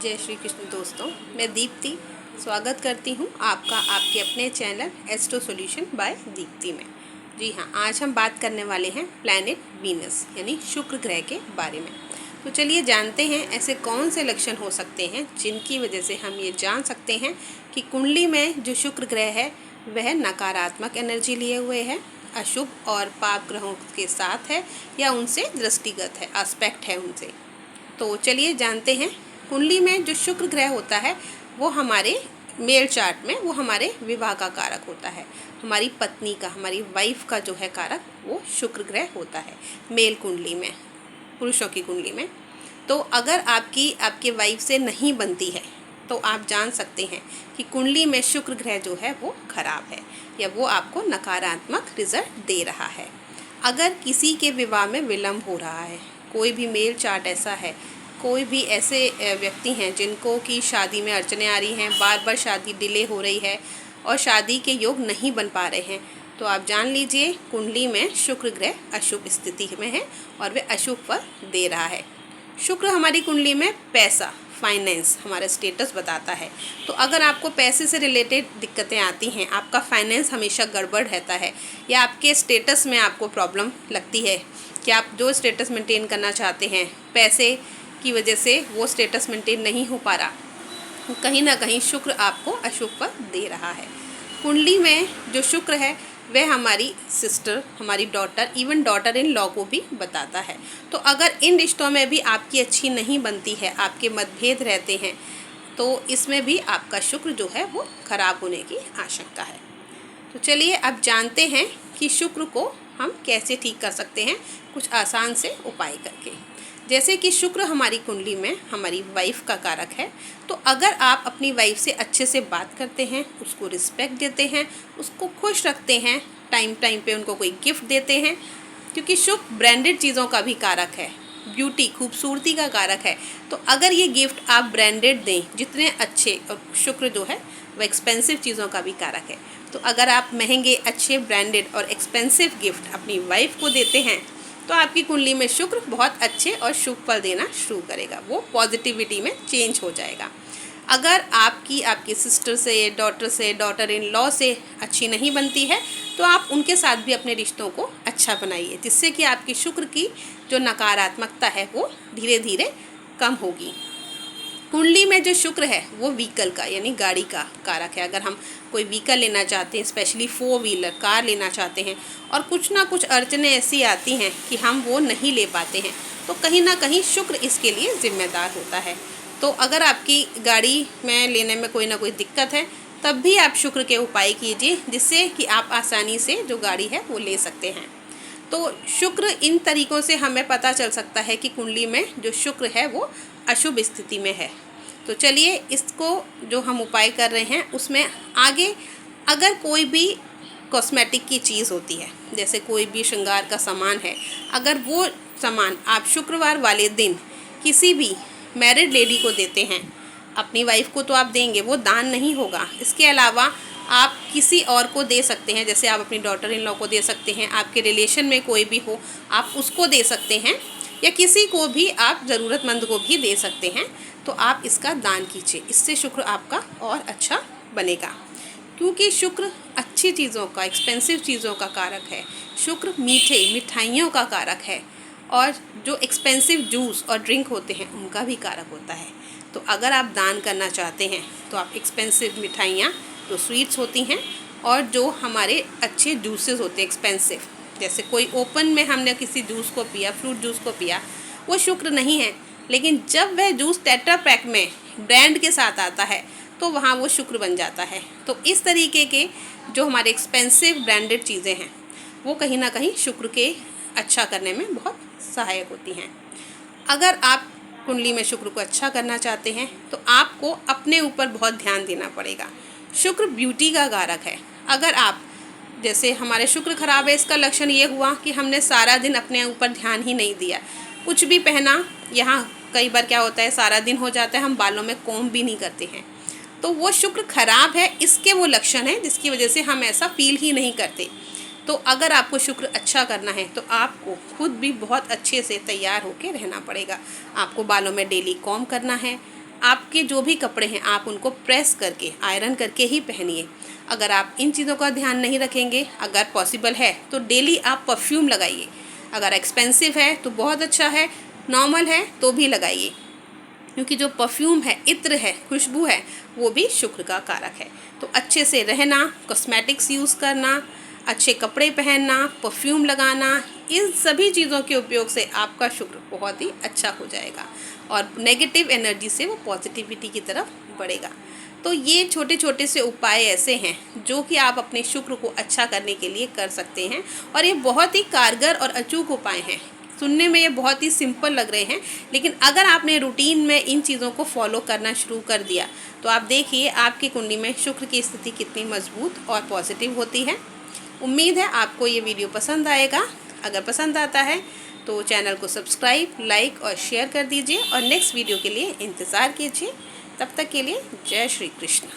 जय श्री कृष्ण दोस्तों, मैं दीप्ति स्वागत करती हूँ आपका आपके अपने channel astro solution bye Deepti में। जी हाँ, आज हम बात करने वाले हैं प्लैनेट वीनस यानी शुक्र ग्रह के बारे में। तो चलिए जानते हैं ऐसे कौन से लक्षण हो सकते हैं जिनकी वजह से हम ये जान सकते हैं कि कुंडली में जो शुक्र ग्रह है वह नकारात्मक एनर्जी लिए हुए है, अशुभ और पाप ग्रहों के साथ है या उनसे दृष्टिगत है, एस्पेक्ट है उनसे। तो चलिए जानते हैं। कुंडली में जो शुक्र ग्रह होता है वो हमारे मेल चार्ट में वो हमारे विवाह का कारक होता है, हमारी पत्नी का, हमारी वाइफ का जो है कारक वो शुक्र ग्रह होता है मेल कुंडली में, पुरुषों की कुंडली में। तो अगर आपके वाइफ से नहीं बनती है तो आप जान सकते हैं कि कुंडली में शुक्र ग्रह जो है वो खराब है या वो आपको नकारात्मक रिजल्ट दे रहा है। अगर किसी के विवाह में विलंब हो रहा है, कोई भी मेल चार्ट ऐसा है, कोई भी ऐसे व्यक्ति हैं जिनको कि शादी में अड़चनें आ रही हैं, बार बार शादी डिले हो रही है और शादी के योग नहीं बन पा रहे हैं, तो आप जान लीजिए कुंडली में शुक्र ग्रह अशुभ स्थिति में है और वह अशुभ फल दे रहा है। शुक्र हमारी कुंडली में पैसा, फाइनेंस, हमारा स्टेटस बताता है। तो अगर आपको पैसे से रिलेटेड दिक्कतें आती हैं, आपका फाइनेंस हमेशा गड़बड़ रहता है या आपके स्टेटस में आपको प्रॉब्लम लगती है कि आप जो स्टेटस मेंटेन करना चाहते हैं पैसे की वजह से वो स्टेटस मेंटेन नहीं हो पा रहा, कहीं ना कहीं शुक्र आपको अशुभ फल दे रहा है। कुंडली में जो शुक्र है वह हमारी सिस्टर, हमारी daughter, even daughter in law को भी बताता है। तो अगर इन रिश्तों में भी आपकी अच्छी नहीं बनती है, आपके मतभेद रहते हैं, तो इसमें भी आपका शुक्र जो है वो खराब होने की आशंका है। तो चलिए अब जानते हैं कि शुक्र को हम कैसे ठीक कर सकते हैं कुछ आसान से उपाय करके। जैसे कि शुक्र हमारी कुंडली में हमारी वाइफ का कारक है, तो अगर आप अपनी वाइफ से अच्छे से बात करते हैं, उसको रिस्पेक्ट देते हैं, उसको खुश रखते हैं, टाइम टाइम पे उनको कोई गिफ्ट देते हैं, क्योंकि शुक्र ब्रांडेड चीज़ों का भी कारक है, ब्यूटी, खूबसूरती का कारक है। तो अगर ये गिफ्ट आप ब्रांडेड दें, जितने अच्छे, और शुक्र जो है वह एक्सपेंसिव चीज़ों का भी कारक है, तो अगर आप महंगे, अच्छे, ब्रांडेड और एक्सपेंसिव गिफ्ट अपनी वाइफ को देते हैं तो आपकी कुंडली में शुक्र बहुत अच्छे और शुभ फल देना शुरू करेगा, वो पॉजिटिविटी में चेंज हो जाएगा। अगर आपकी सिस्टर से, डॉटर इन लॉ से अच्छी नहीं बनती है तो आप उनके साथ भी अपने रिश्तों को अच्छा बनाइए, जिससे कि आपकी शुक्र की जो नकारात्मकता है वो धीरे धीरे कम होगी। कुंडली में जो शुक्र है वो व्हीकल का यानी गाड़ी का कारक है। अगर हम कोई व्हीकल लेना चाहते हैं, स्पेशली 4 व्हीलर कार लेना चाहते हैं और कुछ ना कुछ अड़चनें ऐसी आती हैं कि हम वो नहीं ले पाते हैं, तो कहीं ना कहीं शुक्र इसके लिए जिम्मेदार होता है। तो अगर आपकी गाड़ी में लेने में कोई ना कोई दिक्कत है तब भी आप शुक्र के उपाय कीजिए, जिससे कि आप आसानी से जो गाड़ी है वो ले सकते हैं। तो शुक्र, इन तरीक़ों से हमें पता चल सकता है कि कुंडली में जो शुक्र है वो अशुभ स्थिति में है। तो चलिए इसको जो हम उपाय कर रहे हैं उसमें आगे, अगर कोई भी कॉस्मेटिक की चीज़ होती है, जैसे कोई भी श्रृंगार का सामान है, अगर वो सामान आप शुक्रवार वाले दिन किसी भी मैरिड लेडी को देते हैं, अपनी वाइफ को तो आप देंगे, वो दान नहीं होगा। इसके अलावा आप किसी और को दे सकते हैं, जैसे आप अपनी डॉटर इन लॉ को दे सकते हैं, आपके रिलेशन में कोई भी हो आप उसको दे सकते हैं, या किसी को भी आप ज़रूरतमंद को भी दे सकते हैं। तो आप इसका दान कीजिए, इससे शुक्र आपका और अच्छा बनेगा, क्योंकि शुक्र अच्छी चीज़ों का, एक्सपेंसिव चीज़ों का कारक है। शुक्र मिठाइयों का कारक है और जो एक्सपेंसिव जूस और ड्रिंक होते हैं उनका भी कारक होता है। तो अगर आप दान करना चाहते हैं तो आप एक्सपेंसिव मिठाइयाँ, जो स्वीट्स होती हैं, और जो हमारे अच्छे जूसेस होते हैं एक्सपेंसिव, जैसे कोई ओपन में हमने किसी जूस को पिया, फ्रूट जूस को पिया, वो शुक्र नहीं है, लेकिन जब वह जूस टेट्रा पैक में ब्रांड के साथ आता है तो वहाँ वो शुक्र बन जाता है। तो इस तरीके के जो हमारे एक्सपेंसिव ब्रांडेड चीज़ें हैं वो कहीं ना कहीं शुक्र के अच्छा करने में बहुत सहायक होती हैं। अगर आप कुंडली में शुक्र को अच्छा करना चाहते हैं तो आपको अपने ऊपर बहुत ध्यान देना पड़ेगा। शुक्र ब्यूटी का कारक है। अगर आप, जैसे हमारे शुक्र खराब है, इसका लक्षण ये हुआ कि हमने सारा दिन अपने ऊपर ध्यान ही नहीं दिया, कुछ भी पहना, यहाँ कई बार क्या होता है सारा दिन हो जाता है हम बालों में कोम भी नहीं करते हैं, तो वो शुक्र खराब है, इसके वो लक्षण है जिसकी वजह से हम ऐसा फील ही नहीं करते। तो अगर आपको शुक्र अच्छा करना है तो आपको खुद भी बहुत अच्छे से तैयार होकर रहना पड़ेगा। आपको बालों में डेली कॉम करना है, आपके जो भी कपड़े हैं आप उनको प्रेस करके आयरन करके ही पहनिए। अगर आप इन चीज़ों का ध्यान नहीं रखेंगे, अगर पॉसिबल है तो डेली आप परफ्यूम लगाइए। अगर एक्सपेंसिव है तो बहुत अच्छा है, नॉर्मल है तो भी लगाइए, क्योंकि जो परफ्यूम है, इत्र है, खुशबू है, वो भी शुक्र का कारक है। तो अच्छे से रहना, कॉस्मेटिक्स यूज़ करना, अच्छे कपड़े पहनना, परफ्यूम लगाना, इन सभी चीज़ों के उपयोग से आपका शुक्र बहुत ही अच्छा हो जाएगा और नेगेटिव एनर्जी से वो पॉजिटिविटी की तरफ बढ़ेगा। तो ये छोटे छोटे से उपाय ऐसे हैं जो कि आप अपने शुक्र को अच्छा करने के लिए कर सकते हैं और ये बहुत ही कारगर और अचूक उपाय हैं। सुनने में ये बहुत ही सिंपल लग रहे हैं, लेकिन अगर आपने रूटीन में इन चीज़ों को फॉलो करना शुरू कर दिया तो आप देखिए आपकी कुंडली में शुक्र की स्थिति कितनी मजबूत और पॉजिटिव होती है। उम्मीद है आपको ये वीडियो पसंद आएगा। अगर पसंद आता है तो चैनल को सब्सक्राइब, लाइक और शेयर कर दीजिए और नेक्स्ट वीडियो के लिए इंतज़ार कीजिए। तब तक के लिए जय श्री कृष्ण।